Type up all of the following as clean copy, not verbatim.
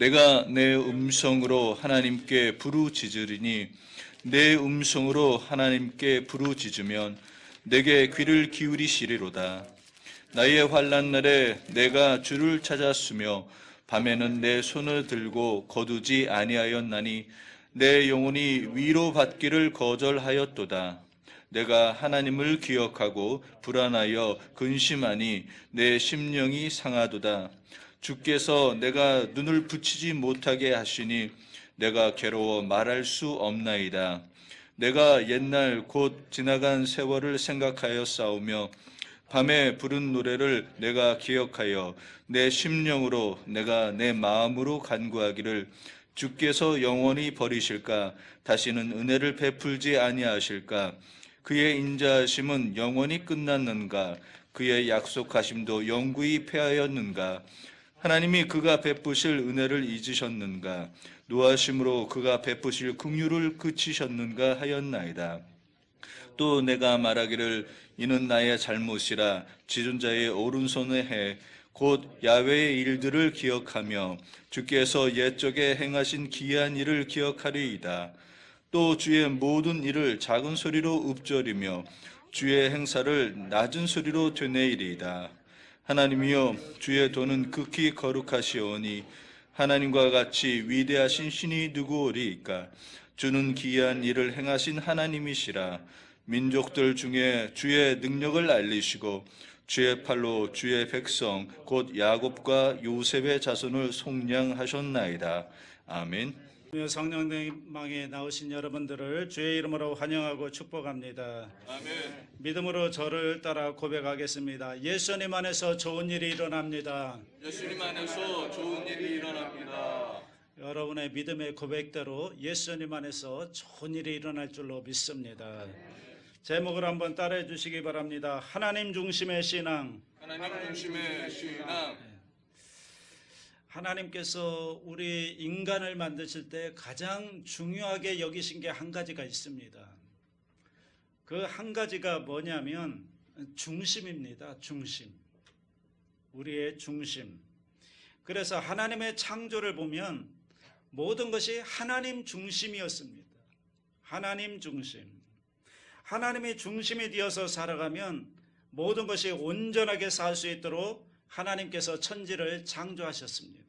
내가 내 음성으로 하나님께 부르짖으리니 내 음성으로 하나님께 부르짖으면 내게 귀를 기울이시리로다. 나의 환난 날에 내가 주를 찾았으며 밤에는 내 손을 들고 거두지 아니하였나니 내 영혼이 위로받기를 거절하였도다. 내가 하나님을 기억하고 불안하여 근심하니 내 심령이 상하도다. 주께서 내가 눈을 붙이지 못하게 하시니 내가 괴로워 말할 수 없나이다. 내가 옛날 곧 지나간 세월을 생각하여 싸우며 밤에 부른 노래를 내가 기억하여 내 심령으로 내가 내 마음으로 간구하기를 주께서 영원히 버리실까? 다시는 은혜를 베풀지 아니하실까? 그의 인자하심은 영원히 끝났는가? 그의 약속하심도 영구히 패하였는가? 하나님이 그가 베푸실 은혜를 잊으셨는가? 노하심으로 그가 베푸실 긍휼을 그치셨는가 하였나이다. 또 내가 말하기를 이는 나의 잘못이라 지존자의 오른손에 해 곧 야훼의 일들을 기억하며 주께서 옛적에 행하신 기이한 일을 기억하리이다. 또 주의 모든 일을 작은 소리로 읊조리며 주의 행사를 낮은 소리로 되뇌이리이다. 하나님이여, 주의 도는 극히 거룩하시오니 하나님과 같이 위대하신 신이 누구오리이까? 주는 기이한 일을 행하신 하나님이시라. 민족들 중에 주의 능력을 알리시고 주의 팔로 주의 백성 곧 야곱과 요셉의 자손을 속량하셨나이다. 아멘. 성령님방에 나오신 여러분들을 주의 이름으로 환영하고 축복합니다. 아멘. 믿음으로 저를 따라 고백하겠습니다. 예수님 안에서 좋은 일이 일어납니다. 예수님 안에서 좋은 일이 일어납니다. 여러분의 믿음의 고백대로 예수님 안에서 좋은 일이 일어날 줄로 믿습니다. 제목을 한번 따라해 주시기 바랍니다. 하나님 중심의 신앙. 하나님 중심의 신앙. 하나님께서 우리 인간을 만드실 때 가장 중요하게 여기신 게 한 가지가 있습니다. 그 한 가지가 뭐냐면 중심입니다. 중심. 우리의 중심. 그래서 하나님의 창조를 보면 모든 것이 하나님 중심이었습니다. 하나님 중심. 하나님이 중심이 되어서 살아가면 모든 것이 온전하게 살 수 있도록 하나님께서 천지를 창조하셨습니다.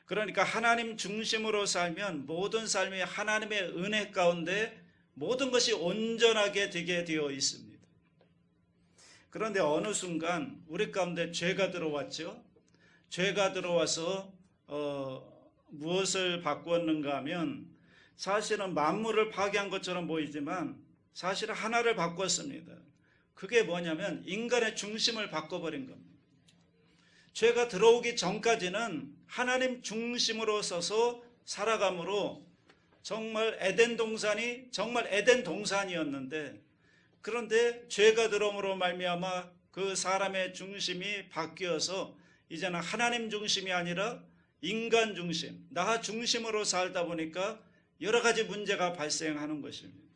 그러니까 하나님 중심으로 살면 모든 삶이 하나님의 은혜 가운데 모든 것이 온전하게 되게 되어 있습니다. 그런데 어느 순간 우리 가운데 죄가 들어왔죠. 죄가 들어와서 무엇을 바꾸었는가 하면 사실은 만물을 파괴한 것처럼 보이지만 사실은 하나를 바꿨습니다. 그게 뭐냐면 인간의 중심을 바꿔버린 겁니다. 죄가 들어오기 전까지는 하나님 중심으로 서서 살아감으로 정말 에덴 동산이 정말 에덴 동산이었는데, 그런데 죄가 들어옴으로 말미암아 그 사람의 중심이 바뀌어서 이제는 하나님 중심이 아니라 인간 중심, 나 중심으로 살다 보니까 여러 가지 문제가 발생하는 것입니다.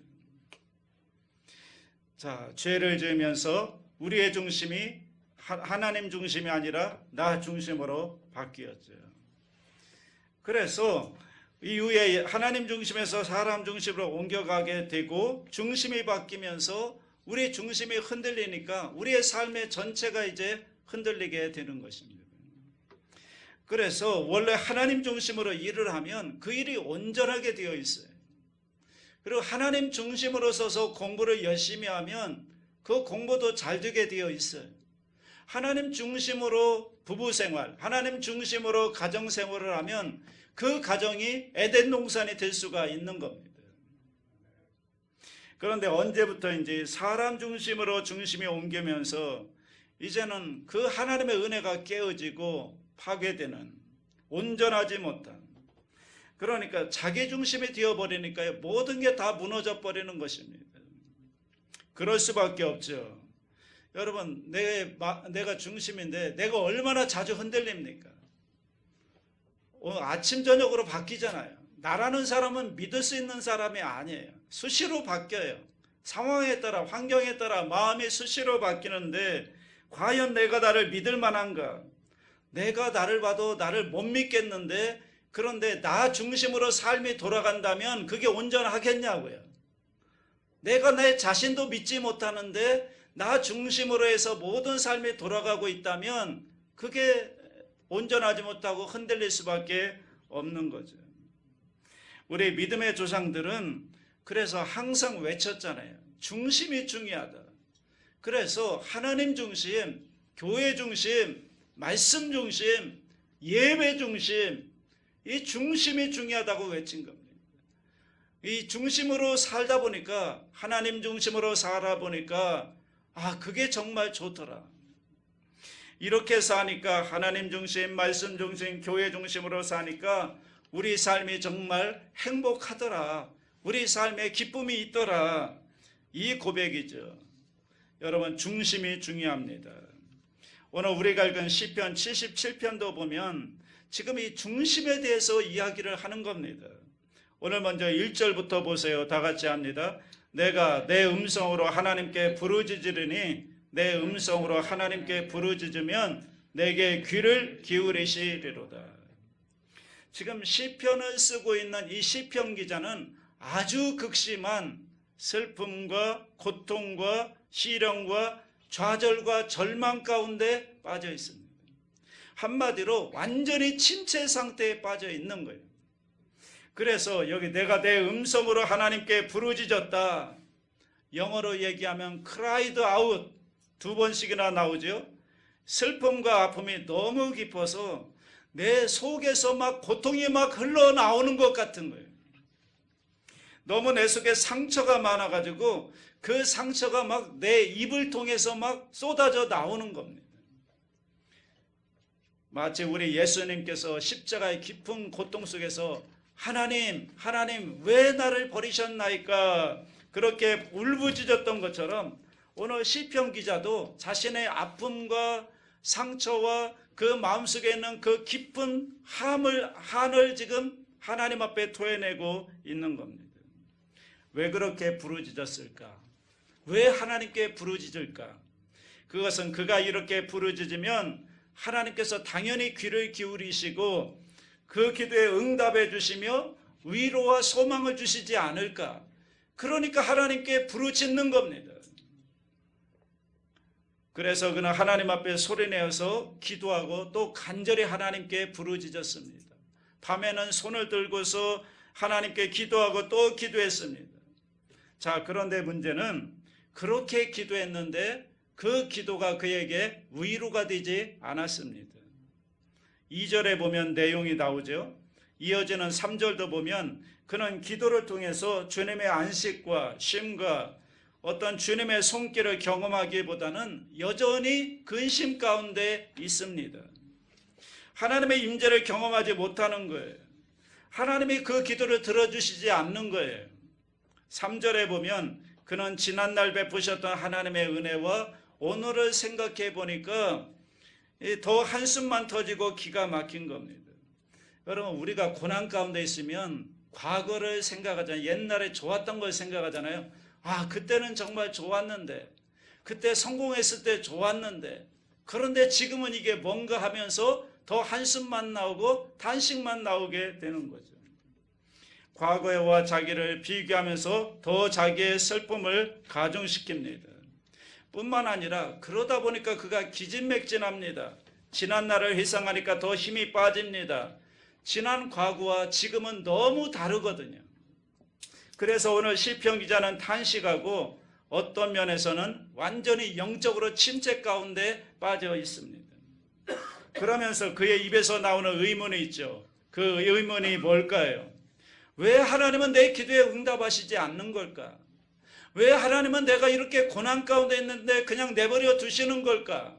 자, 죄를 지으면서 우리의 중심이 하나님 중심이 아니라 나 중심으로 바뀌었죠. 그래서 이후에 하나님 중심에서 사람 중심으로 옮겨가게 되고 중심이 바뀌면서 우리 중심이 흔들리니까 우리의 삶의 전체가 이제 흔들리게 되는 것입니다. 그래서 원래 하나님 중심으로 일을 하면 그 일이 온전하게 되어 있어요. 그리고 하나님 중심으로 서서 공부를 열심히 하면 그 공부도 잘 되게 되어 있어요. 하나님 중심으로 부부생활, 하나님 중심으로 가정생활을 하면 그 가정이 에덴 동산이 될 수가 있는 겁니다. 그런데 언제부터 이제 사람 중심으로 중심이 옮기면서 이제는 그 하나님의 은혜가 깨어지고 파괴되는, 온전하지 못한, 그러니까 자기 중심이 되어버리니까 모든 게 다 무너져 버리는 것입니다. 그럴 수밖에 없죠. 여러분, 내가 중심인데 내가 얼마나 자주 흔들립니까? 아침 저녁으로 바뀌잖아요. 나라는 사람은 믿을 수 있는 사람이 아니에요. 수시로 바뀌어요. 상황에 따라, 환경에 따라 마음이 수시로 바뀌는데 과연 내가 나를 믿을 만한가? 내가 나를 봐도 나를 못 믿겠는데, 그런데 나 중심으로 삶이 돌아간다면 그게 온전하겠냐고요. 내가 내 자신도 믿지 못하는데 나 중심으로 해서 모든 삶이 돌아가고 있다면 그게 온전하지 못하고 흔들릴 수밖에 없는 거죠. 우리 믿음의 조상들은 그래서 항상 외쳤잖아요. 중심이 중요하다. 그래서 하나님 중심, 교회 중심, 말씀 중심, 예배 중심, 이 중심이 중요하다고 외친 겁니다. 이 중심으로 살다 보니까, 하나님 중심으로 살아 보니까 그게 정말 좋더라. 이렇게 사니까, 하나님 중심, 말씀 중심, 교회 중심으로 사니까 우리 삶이 정말 행복하더라. 우리 삶에 기쁨이 있더라. 이 고백이죠. 여러분, 중심이 중요합니다. 오늘 우리가 읽은 시편 77편도 보면 지금 이 중심에 대해서 이야기를 하는 겁니다. 오늘 먼저 1절부터 보세요. 다 같이 합니다. 내가 내 음성으로 하나님께 부르짖으리니 내 음성으로 하나님께 부르짖으면 내게 귀를 기울이시리로다. 지금 시편을 쓰고 있는 이 시편 기자는 아주 극심한 슬픔과 고통과 시련과 좌절과 절망 가운데 빠져 있습니다. 한마디로 완전히 침체 상태에 빠져 있는 거예요. 그래서 여기 내가 내 음성으로 하나님께 부르짖었다. 영어로 얘기하면 cried out, 2번씩이나 나오죠. 슬픔과 아픔이 너무 깊어서 내 속에서 막 고통이 막 흘러나오는 것 같은 거예요. 너무 내 속에 상처가 많아가지고 그 상처가 막 내 입을 통해서 막 쏟아져 나오는 겁니다. 마치 우리 예수님께서 십자가의 깊은 고통 속에서 하나님 왜 나를 버리셨나이까 그렇게 울부짖었던 것처럼 오늘 시편 기자도 자신의 아픔과 상처와 그 마음속에 있는 그 깊은 한을 지금 하나님 앞에 토해내고 있는 겁니다. 왜 그렇게 부르짖었을까? 왜 하나님께 부르짖을까? 그것은 그가 이렇게 부르짖으면 하나님께서 당연히 귀를 기울이시고 그 기도에 응답해 주시며 위로와 소망을 주시지 않을까? 그러니까 하나님께 부르짖는 겁니다. 그래서 그는 하나님 앞에 소리내어서 기도하고 또 간절히 하나님께 부르짖었습니다. 밤에는 손을 들고서 하나님께 기도하고 또 기도했습니다. 자, 그런데 문제는 그렇게 기도했는데 그 기도가 그에게 위로가 되지 않았습니다. 2절에 보면 내용이 나오죠. 이어지는 3절도 보면 그는 기도를 통해서 주님의 안식과 쉼과 어떤 주님의 손길을 경험하기보다는 여전히 근심 가운데 있습니다. 하나님의 임재를 경험하지 못하는 거예요. 하나님이 그 기도를 들어주시지 않는 거예요. 3절에 보면 그는 지난날 베푸셨던 하나님의 은혜와 오늘을 생각해 보니까 더 한숨만 터지고 기가 막힌 겁니다. 여러분, 우리가 고난 가운데 있으면 과거를 생각하잖아요. 옛날에 좋았던 걸 생각하잖아요. 그때는 정말 좋았는데, 그때 성공했을 때 좋았는데, 그런데 지금은 이게 뭔가 하면서 더 한숨만 나오고 단식만 나오게 되는 거죠. 과거와 자기를 비교하면서 더 자기의 슬픔을 가중시킵니다. 뿐만 아니라 그러다 보니까 그가 기진맥진합니다. 지난 날을 회상하니까 더 힘이 빠집니다. 지난 과거와 지금은 너무 다르거든요. 그래서 오늘 시편 기자는 탄식하고 어떤 면에서는 완전히 영적으로 침체 가운데 빠져 있습니다. 그러면서 그의 입에서 나오는 의문이 있죠. 그 의문이 뭘까요? 왜 하나님은 내 기도에 응답하시지 않는 걸까? 왜 하나님은 내가 이렇게 고난 가운데 있는데 그냥 내버려 두시는 걸까?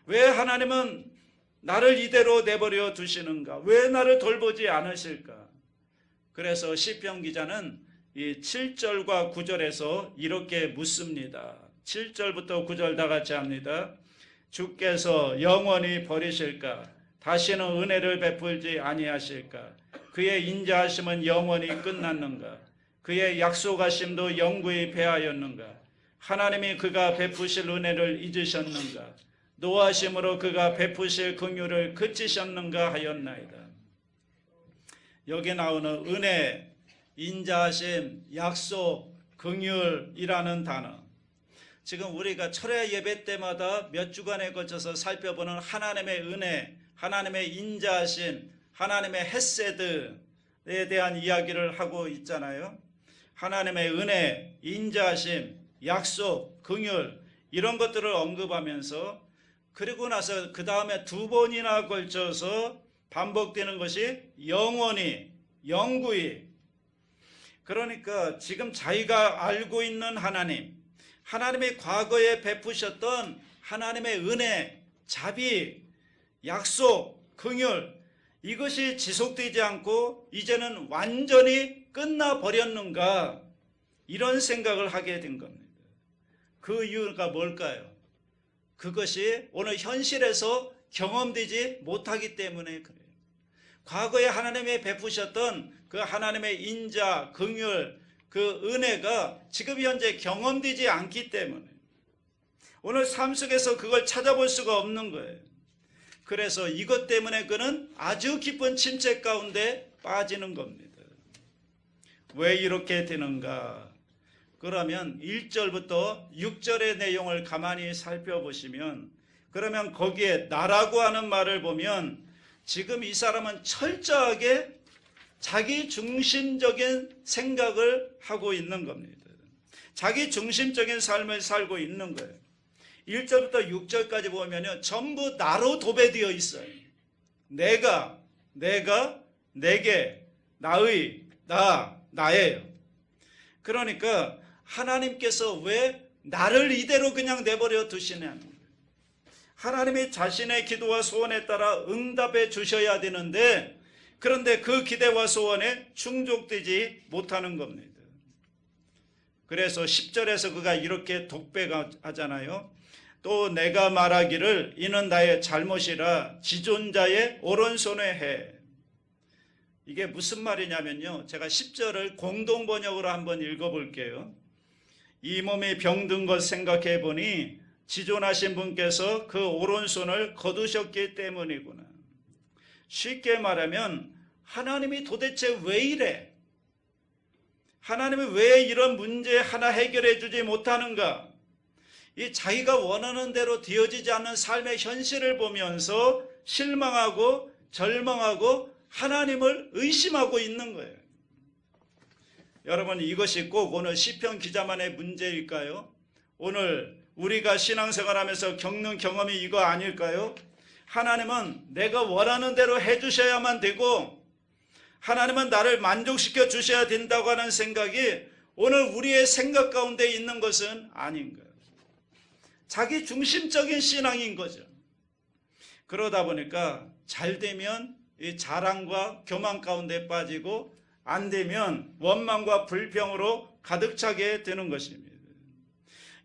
왜 하나님은 나를 이대로 내버려 두시는가? 왜 나를 돌보지 않으실까? 그래서 시편 기자는 이 7절과 9절에서 이렇게 묻습니다. 7절부터 9절 다 같이 합니다. 주께서 영원히 버리실까? 다시는 은혜를 베풀지 아니하실까? 그의 인자하심은 영원히 끝났는가? 그의 약속하심도 영구히 패하였는가? 하나님이 그가 베푸실 은혜를 잊으셨는가? 노하심으로 그가 베푸실 긍휼을 그치셨는가 하였나이다. 여기 나오는 은혜, 인자하심, 약속, 긍휼이라는 단어, 지금 우리가 철야 예배 때마다 몇 주간에 걸쳐서 살펴보는 하나님의 은혜, 하나님의 인자하심, 하나님의 헤세드에 대한 이야기를 하고 있잖아요. 하나님의 은혜, 인자하심, 약속, 긍휼 이런 것들을 언급하면서, 그리고 나서 그 다음에 두 번이나 걸쳐서 반복되는 것이 영원히, 영구히. 그러니까 지금 자기가 알고 있는 하나님, 하나님이 과거에 베푸셨던 하나님의 은혜, 자비, 약속, 긍휼, 이것이 지속되지 않고 이제는 완전히 끝나버렸는가, 이런 생각을 하게 된 겁니다. 그 이유가 뭘까요? 그것이 오늘 현실에서 경험되지 못하기 때문에 그래요. 과거에 하나님이 베푸셨던 그 하나님의 인자, 긍휼, 그 은혜가 지금 현재 경험되지 않기 때문에 오늘 삶 속에서 그걸 찾아볼 수가 없는 거예요. 그래서 이것 때문에 그는 아주 깊은 침체 가운데 빠지는 겁니다. 왜 이렇게 되는가? 그러면 1절부터 6절의 내용을 가만히 살펴보시면, 그러면 거기에 나라고 하는 말을 보면 지금 이 사람은 철저하게 자기 중심적인 생각을 하고 있는 겁니다. 자기 중심적인 삶을 살고 있는 거예요. 1절부터 6절까지 보면 전부 나로 도배되어 있어요. 내가, 내게, 나의, 나예요. 그러니까 하나님께서 왜 나를 이대로 그냥 내버려 두시냐는 거예요. 하나님이 자신의 기도와 소원에 따라 응답해 주셔야 되는데, 그런데 그 기대와 소원에 충족되지 못하는 겁니다. 그래서 10절에서 그가 이렇게 독백하잖아요. 또 내가 말하기를 이는 나의 잘못이라 지존자의 오른손에 해. 이게 무슨 말이냐면요, 제가 10절을 공동번역으로 한번 읽어볼게요. 이 몸이 병든 것 생각해 보니 지존하신 분께서 그 오른손을 거두셨기 때문이구나. 쉽게 말하면 하나님이 도대체 왜 이래? 하나님이 왜 이런 문제 하나 해결해 주지 못하는가? 이 자기가 원하는 대로 되어지지 않는 삶의 현실을 보면서 실망하고 절망하고 하나님을 의심하고 있는 거예요. 여러분, 이것이 꼭 오늘 시편 기자만의 문제일까요? 오늘 우리가 신앙생활하면서 겪는 경험이 이거 아닐까요? 하나님은 내가 원하는 대로 해주셔야만 되고 하나님은 나를 만족시켜 주셔야 된다고 하는 생각이 오늘 우리의 생각 가운데 있는 것은 아닌가. 자기 중심적인 신앙인 거죠. 그러다 보니까 잘 되면 이 자랑과 교만 가운데 빠지고 안 되면 원망과 불평으로 가득 차게 되는 것입니다.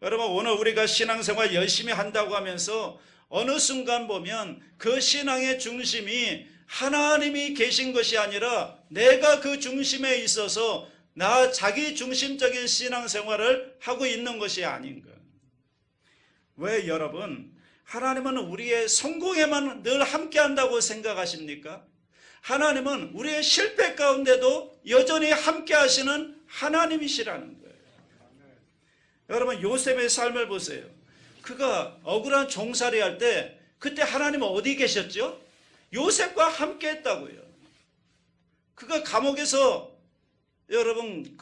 여러분, 오늘 우리가 신앙생활 열심히 한다고 하면서 어느 순간 보면 그 신앙의 중심이 하나님이 계신 것이 아니라 내가 그 중심에 있어서 나 자기 중심적인 신앙생활을 하고 있는 것이 아닌가. 왜 여러분, 하나님은 우리의 성공에만 늘 함께 한다고 생각하십니까? 하나님은 우리의 실패 가운데도 여전히 함께 하시는 하나님이시라는 거예요. 여러분, 요셉의 삶을 보세요. 그가 억울한 종살이 할 때 그때 하나님은 어디 계셨죠? 요셉과 함께 했다고요. 그가 감옥에서 여러분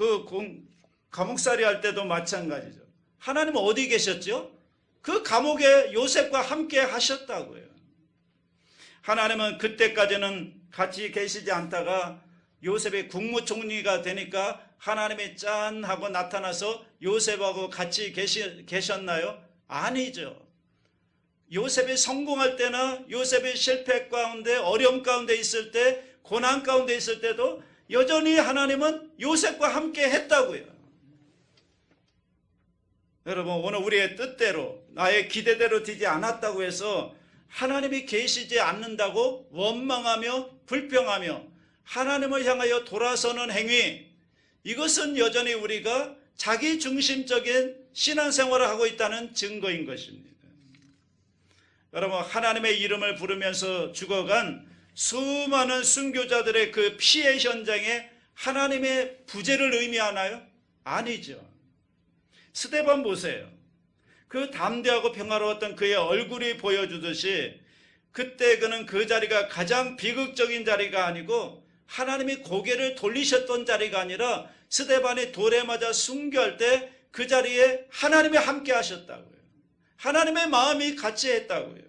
감옥살이 할 때도 마찬가지죠. 하나님은 어디 계셨죠? 그 감옥에 요셉과 함께 하셨다고요. 하나님은 그때까지는 같이 계시지 않다가 요셉이 국무총리가 되니까 하나님이 짠 하고 나타나서 요셉하고 같이 계셨나요? 아니죠. 요셉이 성공할 때나 요셉이 실패 가운데 어려움 가운데 있을 때 고난 가운데 있을 때도 여전히 하나님은 요셉과 함께 했다고요. 여러분, 오늘 우리의 뜻대로 나의 기대대로 되지 않았다고 해서 하나님이 계시지 않는다고 원망하며 불평하며 하나님을 향하여 돌아서는 행위, 이것은 여전히 우리가 자기 중심적인 신앙생활을 하고 있다는 증거인 것입니다. 여러분, 하나님의 이름을 부르면서 죽어간 수많은 순교자들의 그 피해 현장에 하나님의 부재를 의미하나요? 아니죠. 스데반 보세요. 그 담대하고 평화로웠던 그의 얼굴이 보여주듯이 그때 그는 그 자리가 가장 비극적인 자리가 아니고 하나님이 고개를 돌리셨던 자리가 아니라 스데반이 돌에 맞아 순교할 때 그 자리에 하나님이 함께 하셨다고요. 하나님의 마음이 같이 했다고요.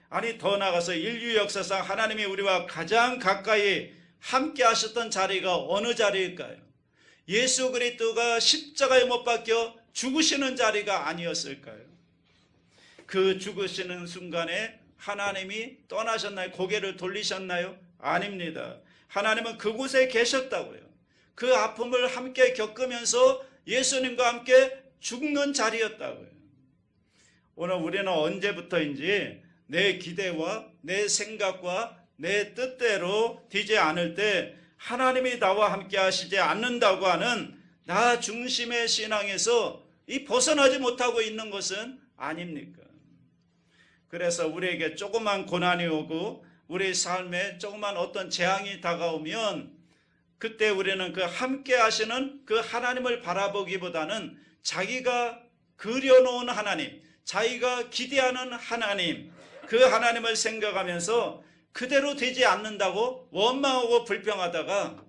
아니, 더 나아가서 인류 역사상 하나님이 우리와 가장 가까이 함께 하셨던 자리가 어느 자리일까요? 예수 그리스도가 십자가에 못 박혀 죽으시는 자리가 아니었을까요? 그 죽으시는 순간에 하나님이 떠나셨나요? 고개를 돌리셨나요? 아닙니다. 하나님은 그곳에 계셨다고요. 그 아픔을 함께 겪으면서 예수님과 함께 죽는 자리였다고요. 오늘 우리는 언제부터인지 내 기대와 내 생각과 내 뜻대로 되지 않을 때 하나님이 나와 함께 하시지 않는다고 하는 나 중심의 신앙에서 이 벗어나지 못하고 있는 것은 아닙니까? 그래서 우리에게 조그만 고난이 오고 우리 삶에 조그만 어떤 재앙이 다가오면 그때 우리는 그 함께 하시는 그 하나님을 바라보기보다는 자기가 그려놓은 하나님, 자기가 기대하는 하나님, 그 하나님을 생각하면서 그대로 되지 않는다고 원망하고 불평하다가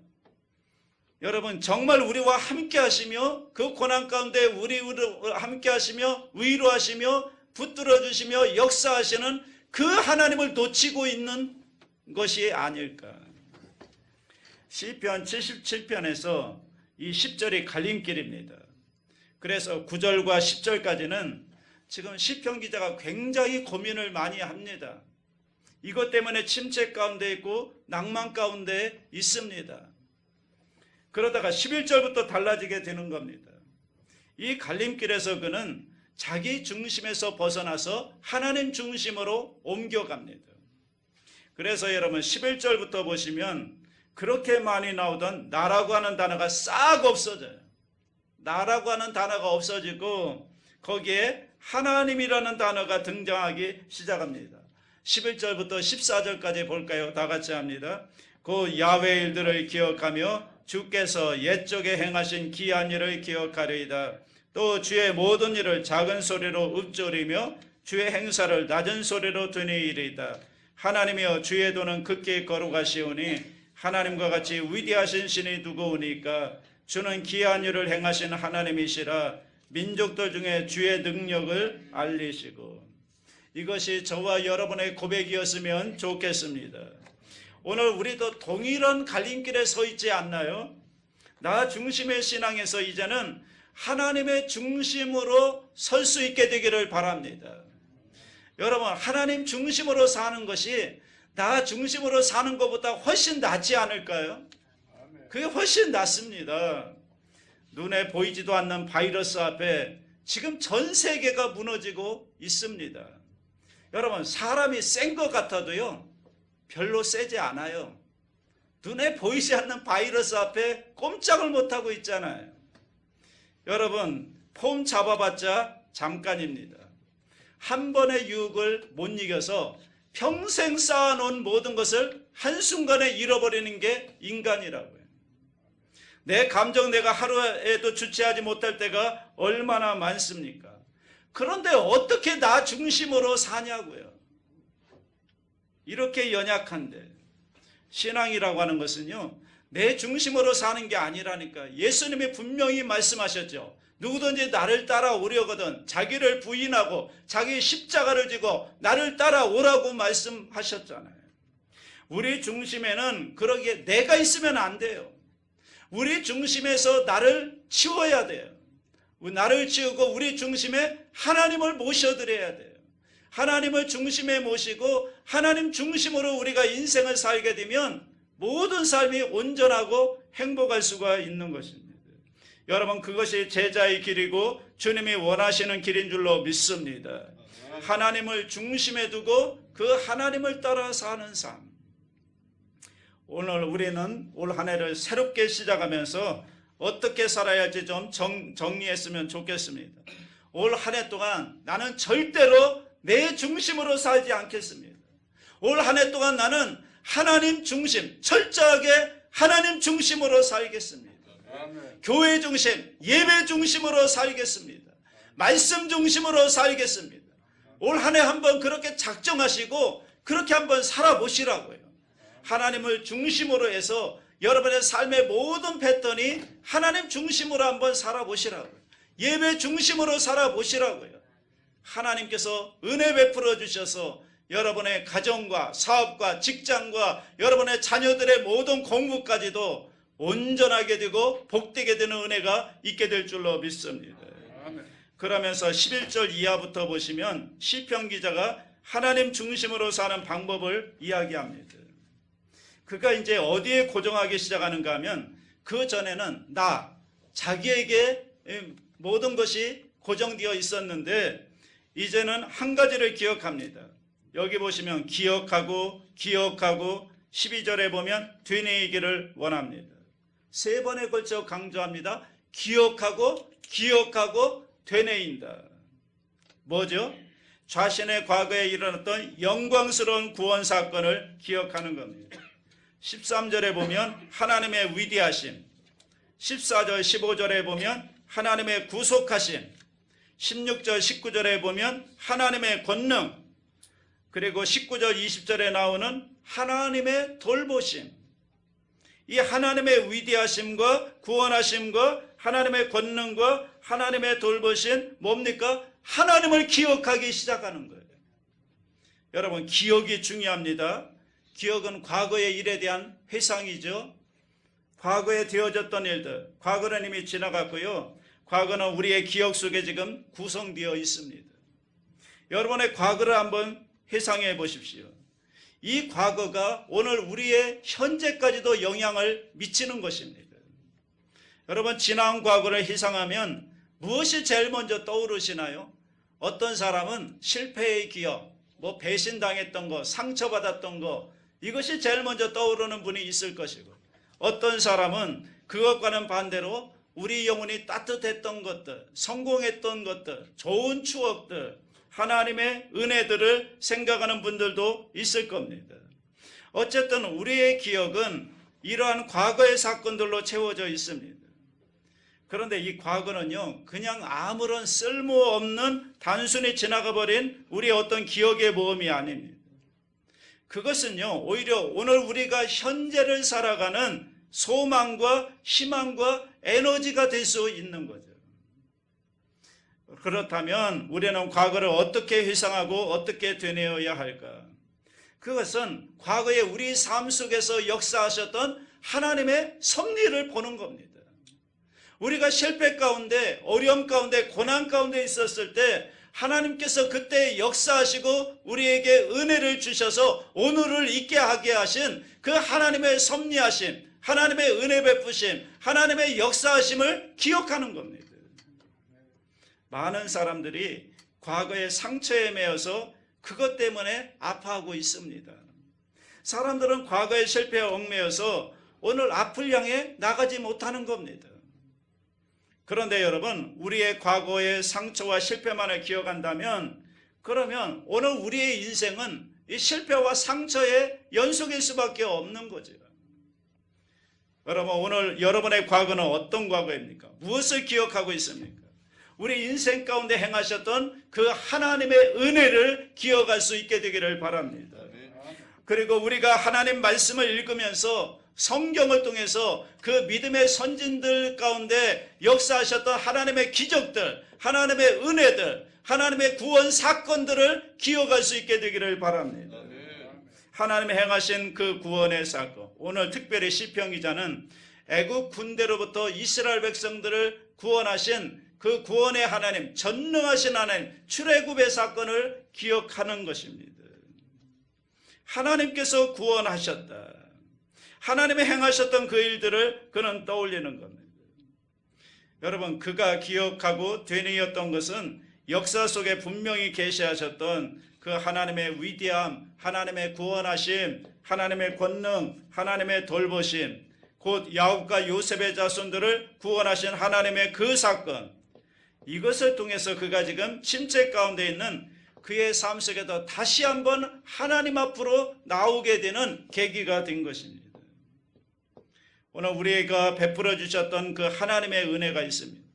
여러분, 정말 우리와 함께 하시며 그 고난 가운데 우리와 함께 하시며 위로하시며 붙들어 주시며 역사하시는 그 하나님을 놓치고 있는 것이 아닐까. 시편 77편에서 이 10절이 갈림길입니다. 그래서 9절과 10절까지는 지금 시편 기자가 굉장히 고민을 많이 합니다. 이것 때문에 침체 가운데 있고 낭만 가운데 있습니다. 그러다가 11절부터 달라지게 되는 겁니다. 이 갈림길에서 그는 자기 중심에서 벗어나서 하나님 중심으로 옮겨갑니다. 그래서 여러분 11절부터 보시면 그렇게 많이 나오던 나라고 하는 단어가 싹 없어져요. 나라고 하는 단어가 없어지고 거기에 하나님이라는 단어가 등장하기 시작합니다. 11절부터 14절까지 볼까요? 다 같이 합니다. 그 야훼 일들을 기억하며 주께서 옛적에 행하신 기한 일을 기억하리이다. 또 주의 모든 일을 작은 소리로 읊조리며 주의 행사를 낮은 소리로 드니이리이다. 하나님이여 주의 도는 극히 거룩하시오니 하나님과 같이 위대하신 신이 누구오니까 주는 기한 일을 행하신 하나님이시라. 민족들 중에 주의 능력을 알리시고. 이것이 저와 여러분의 고백이었으면 좋겠습니다. 오늘 우리도 동일한 갈림길에 서 있지 않나요? 나 중심의 신앙에서 이제는 하나님의 중심으로 설 수 있게 되기를 바랍니다. 여러분, 하나님 중심으로 사는 것이 나 중심으로 사는 것보다 훨씬 낫지 않을까요? 그게 훨씬 낫습니다. 눈에 보이지도 않는 바이러스 앞에 지금 전 세계가 무너지고 있습니다. 여러분, 사람이 센 것 같아도요, 별로 세지 않아요. 눈에 보이지 않는 바이러스 앞에 꼼짝을 못하고 있잖아요. 여러분, 폼 잡아봤자 잠깐입니다. 한 번의 유혹을 못 이겨서 평생 쌓아놓은 모든 것을 한순간에 잃어버리는 게 인간이라고요. 내 감정 내가 하루에도 주체하지 못할 때가 얼마나 많습니까? 그런데 어떻게 나 중심으로 사냐고요. 이렇게 연약한데. 신앙이라고 하는 것은요, 내 중심으로 사는 게 아니라니까. 예수님이 분명히 말씀하셨죠. 누구든지 나를 따라오려거든 자기를 부인하고 자기 십자가를 지고 나를 따라오라고 말씀하셨잖아요. 우리 중심에는 그러기에 내가 있으면 안 돼요. 우리 중심에서 나를 치워야 돼요. 나를 치우고 우리 중심에 하나님을 모셔드려야 돼요. 하나님을 중심에 모시고 하나님 중심으로 우리가 인생을 살게 되면 모든 삶이 온전하고 행복할 수가 있는 것입니다. 여러분, 그것이 제자의 길이고 주님이 원하시는 길인 줄로 믿습니다. 하나님을 중심에 두고 그 하나님을 따라 사는 삶. 오늘 우리는 올 한 해를 새롭게 시작하면서 어떻게 살아야 할지 좀 정리했으면 좋겠습니다. 올 한 해 동안 나는 절대로 내 중심으로 살지 않겠습니다. 올 한 해 동안 나는 하나님 중심, 철저하게 하나님 중심으로 살겠습니다. 교회 중심, 예배 중심으로 살겠습니다. 말씀 중심으로 살겠습니다. 올 한 해 한번 그렇게 작정하시고 그렇게 한번 살아보시라고요. 하나님을 중심으로 해서 여러분의 삶의 모든 패턴이 하나님 중심으로 한번 살아보시라고요. 예배 중심으로 살아보시라고요. 하나님께서 은혜 베풀어 주셔서 여러분의 가정과 사업과 직장과 여러분의 자녀들의 모든 공부까지도 온전하게 되고 복되게 되는 은혜가 있게 될 줄로 믿습니다. 그러면서 11절 이하부터 보시면 시편 기자가 하나님 중심으로 사는 방법을 이야기합니다. 그가 이제 어디에 고정하기 시작하는가 하면 그 전에는 자기에게 모든 것이 고정되어 있었는데 이제는 한 가지를 기억합니다. 여기 보시면 기억하고 12절에 보면 되뇌이기를 원합니다. 3번에 걸쳐 강조합니다. 기억하고 되뇌인다. 뭐죠? 자신의 과거에 일어났던 영광스러운 구원 사건을 기억하는 겁니다. 13절에 보면 하나님의 위대하심, 14절 15절에 보면 하나님의 구속하심, 16절 19절에 보면 하나님의 권능, 그리고 19절 20절에 나오는 하나님의 돌보심. 이 하나님의 위대하심과 구원하심과 하나님의 권능과 하나님의 돌보심 뭡니까? 하나님을 기억하기 시작하는 거예요. 여러분, 기억이 중요합니다. 기억은 과거의 일에 대한 회상이죠. 과거에 되어졌던 일들, 과거는 이미 지나갔고요. 과거는 우리의 기억 속에 지금 구성되어 있습니다. 여러분의 과거를 한번 회상해 보십시오. 이 과거가 오늘 우리의 현재까지도 영향을 미치는 것입니다. 여러분, 지나온 과거를 회상하면 무엇이 제일 먼저 떠오르시나요? 어떤 사람은 실패의 기억, 배신당했던 거, 상처받았던 거, 이것이 제일 먼저 떠오르는 분이 있을 것이고, 어떤 사람은 그것과는 반대로 우리 영혼이 따뜻했던 것들, 성공했던 것들, 좋은 추억들, 하나님의 은혜들을 생각하는 분들도 있을 겁니다. 어쨌든 우리의 기억은 이러한 과거의 사건들로 채워져 있습니다. 그런데 이 과거는요, 그냥 아무런 쓸모없는 단순히 지나가 버린 우리의 어떤 기억의 모험이 아닙니다. 그것은요, 오히려 오늘 우리가 현재를 살아가는 소망과 희망과 에너지가 될 수 있는 거죠. 그렇다면 우리는 과거를 어떻게 회상하고 어떻게 되뇌어야 할까? 그것은 과거에 우리 삶 속에서 역사하셨던 하나님의 섭리를 보는 겁니다. 우리가 실패 가운데, 어려움 가운데, 고난 가운데 있었을 때 하나님께서 그때 역사하시고 우리에게 은혜를 주셔서 오늘을 있게 하게 하신 그 하나님의 섭리하심, 하나님의 은혜 베푸심, 하나님의 역사하심을 기억하는 겁니다. 많은 사람들이 과거의 상처에 매여서 그것 때문에 아파하고 있습니다. 사람들은 과거의 실패에 얽매여서 오늘 앞을 향해 나가지 못하는 겁니다. 그런데 여러분, 우리의 과거의 상처와 실패만을 기억한다면 그러면 오늘 우리의 인생은 이 실패와 상처의 연속일 수밖에 없는 거죠. 여러분, 오늘 여러분의 과거는 어떤 과거입니까? 무엇을 기억하고 있습니까? 우리 인생 가운데 행하셨던 그 하나님의 은혜를 기억할 수 있게 되기를 바랍니다. 그리고 우리가 하나님 말씀을 읽으면서 성경을 통해서 그 믿음의 선진들 가운데 역사하셨던 하나님의 기적들, 하나님의 은혜들, 하나님의 구원 사건들을 기억할 수 있게 되기를 바랍니다. 하나님이 행하신 그 구원의 사건, 오늘 특별히 시편 기자는 애국 군대로부터 이스라엘 백성들을 구원하신 그 구원의 하나님, 전능하신 하나님, 출애굽의 사건을 기억하는 것입니다. 하나님께서 구원하셨다. 하나님이 행하셨던 그 일들을 그는 떠올리는 겁니다. 여러분, 그가 기억하고 되뇌었던 것은 역사 속에 분명히 계시하셨던 그 하나님의 위대함, 하나님의 구원하심, 하나님의 권능, 하나님의 돌보심, 곧 야곱과 요셉의 자손들을 구원하신 하나님의 그 사건, 이것을 통해서 그가 지금 침체 가운데 있는 그의 삶 속에도 다시 한번 하나님 앞으로 나오게 되는 계기가 된 것입니다. 오늘 우리가 베풀어 주셨던 그 하나님의 은혜가 있습니다.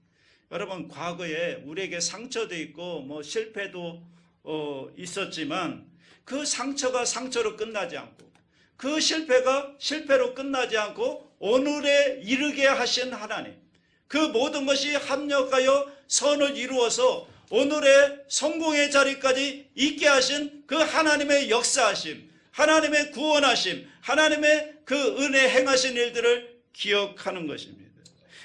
여러분, 과거에 우리에게 상처도 있고 실패도 있었지만 그 상처가 상처로 끝나지 않고 그 실패가 실패로 끝나지 않고 오늘에 이르게 하신 하나님, 그 모든 것이 합력하여 선을 이루어서 오늘의 성공의 자리까지 있게 하신 그 하나님의 역사하심, 하나님의 구원하심, 하나님의 그 은혜 행하신 일들을 기억하는 것입니다.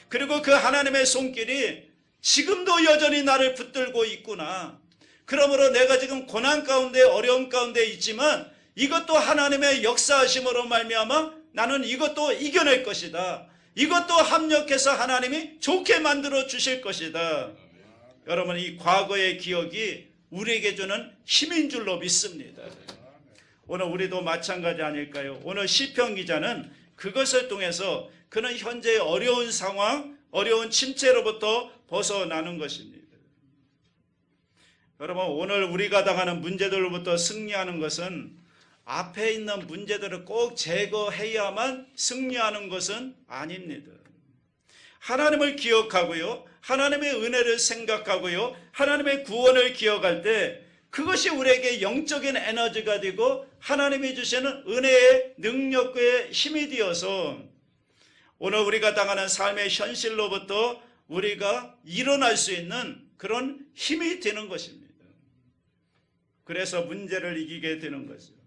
그리고 그 하나님의 손길이 지금도 여전히 나를 붙들고 있구나. 그러므로 내가 지금 고난 가운데 어려움 가운데 있지만 이것도 하나님의 역사하심으로 말미암아 나는 이것도 이겨낼 것이다. 이것도 합력해서 하나님이 좋게 만들어 주실 것이다. 여러분, 이 과거의 기억이 우리에게 주는 힘인 줄로 믿습니다. 오늘 우리도 마찬가지 아닐까요? 오늘 시편 기자는 그것을 통해서 그는 현재의 어려운 상황, 어려운 침체로부터 벗어나는 것입니다. 여러분, 오늘 우리가 당하는 문제들로부터 승리하는 것은 앞에 있는 문제들을 꼭 제거해야만 승리하는 것은 아닙니다. 하나님을 기억하고요, 하나님의 은혜를 생각하고요, 하나님의 구원을 기억할 때 그것이 우리에게 영적인 에너지가 되고 하나님이 주시는 은혜의 능력과 힘이 되어서 오늘 우리가 당하는 삶의 현실로부터 우리가 일어날 수 있는 그런 힘이 되는 것입니다. 그래서 문제를 이기게 되는 것이죠.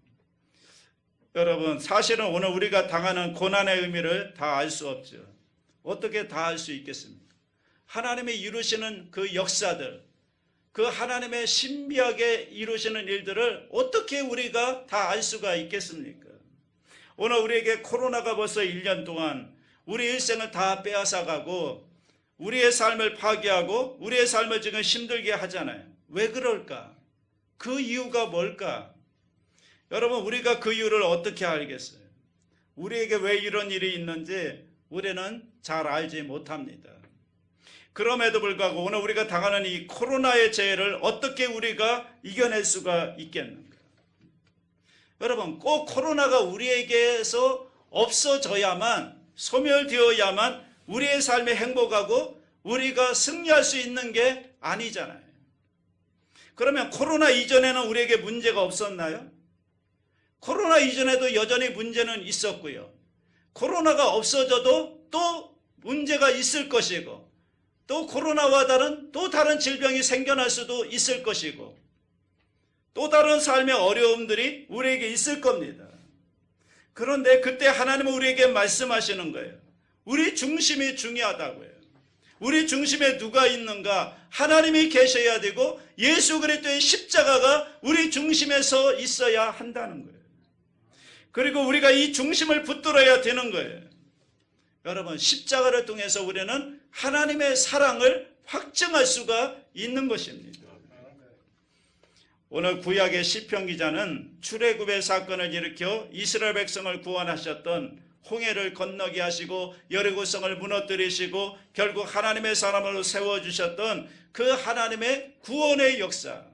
여러분, 사실은 오늘 우리가 당하는 고난의 의미를 다 알 수 없죠. 어떻게 다 알 수 있겠습니까? 하나님이 이루시는 그 역사들, 그 하나님의 신비하게 이루시는 일들을 어떻게 우리가 다 알 수가 있겠습니까? 오늘 우리에게 코로나가 벌써 1년 동안 우리 일생을 다 빼앗아가고 우리의 삶을 파괴하고 우리의 삶을 지금 힘들게 하잖아요. 왜 그럴까? 그 이유가 뭘까? 여러분, 우리가 그 이유를 어떻게 알겠어요? 우리에게 왜 이런 일이 있는지 우리는 잘 알지 못합니다. 그럼에도 불구하고 오늘 우리가 당하는 이 코로나의 재해를 어떻게 우리가 이겨낼 수가 있겠는가? 여러분, 꼭 코로나가 우리에게서 없어져야만, 소멸되어야만 우리의 삶이 행복하고 우리가 승리할 수 있는 게 아니잖아요. 그러면 코로나 이전에는 우리에게 문제가 없었나요? 코로나 이전에도 여전히 문제는 있었고요. 코로나가 없어져도 또 문제가 있을 것이고 또 코로나와 또 다른 질병이 생겨날 수도 있을 것이고 또 다른 삶의 어려움들이 우리에게 있을 겁니다. 그런데 그때 하나님은 우리에게 말씀하시는 거예요. 우리 중심이 중요하다고요. 우리 중심에 누가 있는가? 하나님이 계셔야 되고 예수 그리스도의 십자가가 우리 중심에 서 있어야 한다는 거예요. 그리고 우리가 이 중심을 붙들어야 되는 거예요. 여러분, 십자가를 통해서 우리는 하나님의 사랑을 확증할 수가 있는 것입니다. 오늘 구약의 시편 기자는 출애굽의 사건을 일으켜 이스라엘 백성을 구원하셨던 홍해를 건너게 하시고 여리고성을 무너뜨리시고 결국 하나님의 사람으로 세워주셨던 그 하나님의 구원의 역사,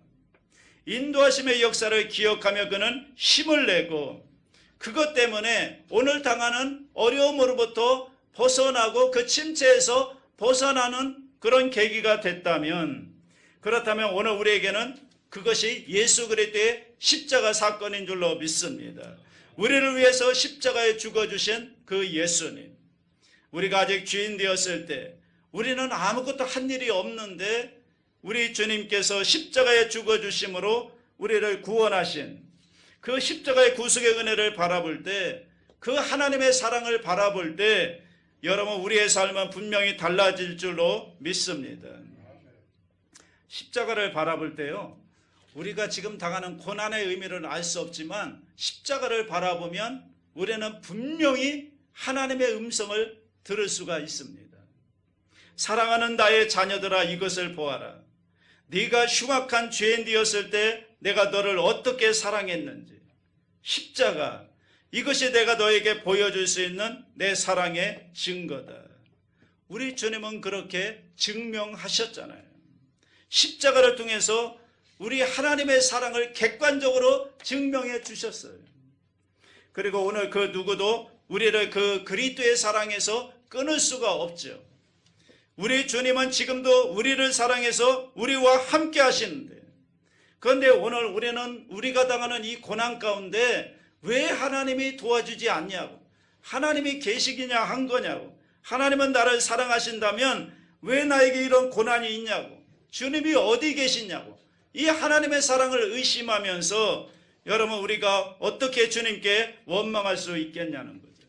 인도하심의 역사를 기억하며 그는 힘을 내고 그것 때문에 오늘 당하는 어려움으로부터 벗어나고 그 침체에서 벗어나는 그런 계기가 됐다면, 그렇다면 오늘 우리에게는 그것이 예수 그리스도의 십자가 사건인 줄로 믿습니다. 우리를 위해서 십자가에 죽어주신 그 예수님, 우리가 아직 죄인 되었을 때 우리는 아무것도 한 일이 없는데 우리 주님께서 십자가에 죽어주심으로 우리를 구원하신 그 십자가의 구속의 은혜를 바라볼 때, 그 하나님의 사랑을 바라볼 때 여러분, 우리의 삶은 분명히 달라질 줄로 믿습니다. 십자가를 바라볼 때요, 우리가 지금 당하는 고난의 의미를 알 수 없지만 십자가를 바라보면 우리는 분명히 하나님의 음성을 들을 수가 있습니다. 사랑하는 나의 자녀들아, 이것을 보아라. 네가 흉악한 죄인 되었을 때 내가 너를 어떻게 사랑했는지. 십자가, 이것이 내가 너에게 보여줄 수 있는 내 사랑의 증거다. 우리 주님은 그렇게 증명하셨잖아요. 십자가를 통해서 우리 하나님의 사랑을 객관적으로 증명해 주셨어요. 그리고 오늘 그 누구도 우리를 그 그리스도의 사랑에서 끊을 수가 없죠. 우리 주님은 지금도 우리를 사랑해서 우리와 함께 하시는데, 그런데 오늘 우리는 우리가 당하는 이 고난 가운데 왜 하나님이 도와주지 않냐고, 하나님이 계시기냐 한 거냐고, 하나님은 나를 사랑하신다면 왜 나에게 이런 고난이 있냐고, 주님이 어디 계시냐고, 이 하나님의 사랑을 의심하면서 여러분 우리가 어떻게 주님께 원망할 수 있겠냐는 거죠.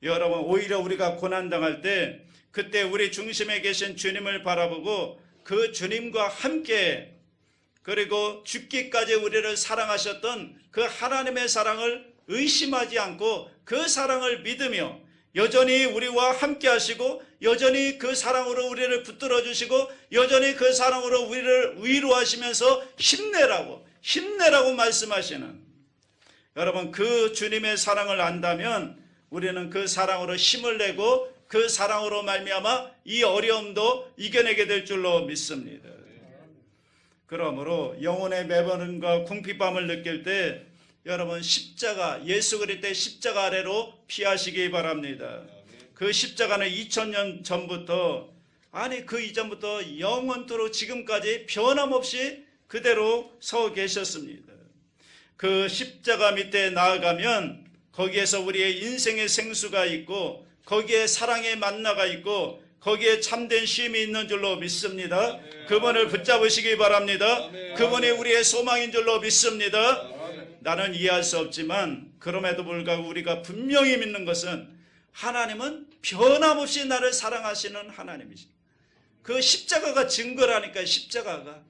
여러분 오히려 우리가 고난당할 때 그때 우리 중심에 계신 주님을 바라보고 그 주님과 함께, 그리고 죽기까지 우리를 사랑하셨던 그 하나님의 사랑을 의심하지 않고 그 사랑을 믿으며 여전히 우리와 함께 하시고 여전히 그 사랑으로 우리를 붙들어 주시고 여전히 그 사랑으로 우리를 위로하시면서 힘내라고 말씀하시는, 여러분 그 주님의 사랑을 안다면 우리는 그 사랑으로 힘을 내고 그 사랑으로 말미암아 이 어려움도 이겨내게 될 줄로 믿습니다. 그러므로 영혼의 매번과 궁핍함을 느낄 때 여러분 십자가, 예수 그리스도의 십자가 아래로 피하시기 바랍니다. 그 십자가는 2000년 전부터, 아니 그 이전부터 영원토록 지금까지 변함없이 그대로 서 계셨습니다. 그 십자가 밑에 나아가면 거기에서 우리의 인생의 생수가 있고 거기에 사랑의 만나가 있고 거기에 참된 쉼이 있는 줄로 믿습니다. 그분을 붙잡으시기 바랍니다. 그분이 우리의 소망인 줄로 믿습니다. 나는 이해할 수 없지만 그럼에도 불구하고 우리가 분명히 믿는 것은 하나님은 변함없이 나를 사랑하시는 하나님이십니다. 그 십자가가 증거라니까요. 십자가가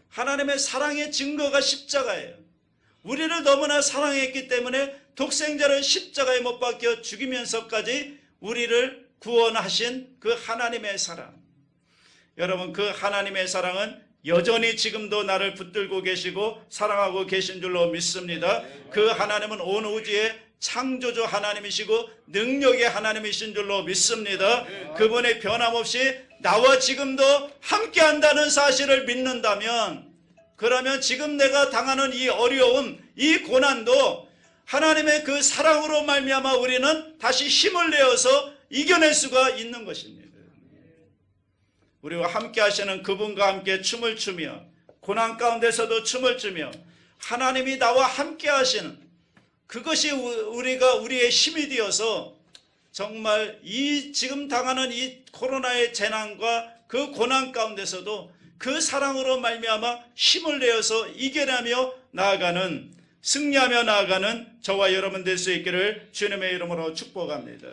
하나님의 사랑의 증거가 십자가예요. 우리를 너무나 사랑했기 때문에 독생자를 십자가에 못 박혀 죽이면서까지 우리를 구원하신 그 하나님의 사랑, 여러분 그 하나님의 사랑은 여전히 지금도 나를 붙들고 계시고 사랑하고 계신 줄로 믿습니다. 그 하나님은 온 우주의 창조주 하나님이시고 능력의 하나님이신 줄로 믿습니다. 그분의 변함없이 나와 지금도 함께 한다는 사실을 믿는다면, 그러면 지금 내가 당하는 이 어려움, 이 고난도 하나님의 그 사랑으로 말미암아 우리는 다시 힘을 내어서 이겨낼 수가 있는 것입니다. 우리와 함께 하시는 그분과 함께 춤을 추며 고난 가운데서도 춤을 추며 하나님이 나와 함께 하시는 그것이 우리의 힘이 되어서 정말 이 지금 당하는 이 코로나의 재난과 그 고난 가운데서도 그 사랑으로 말미암아 힘을 내어서 이겨내며 나아가는, 승리하며 나아가는 저와 여러분 될 수 있기를 주님의 이름으로 축복합니다.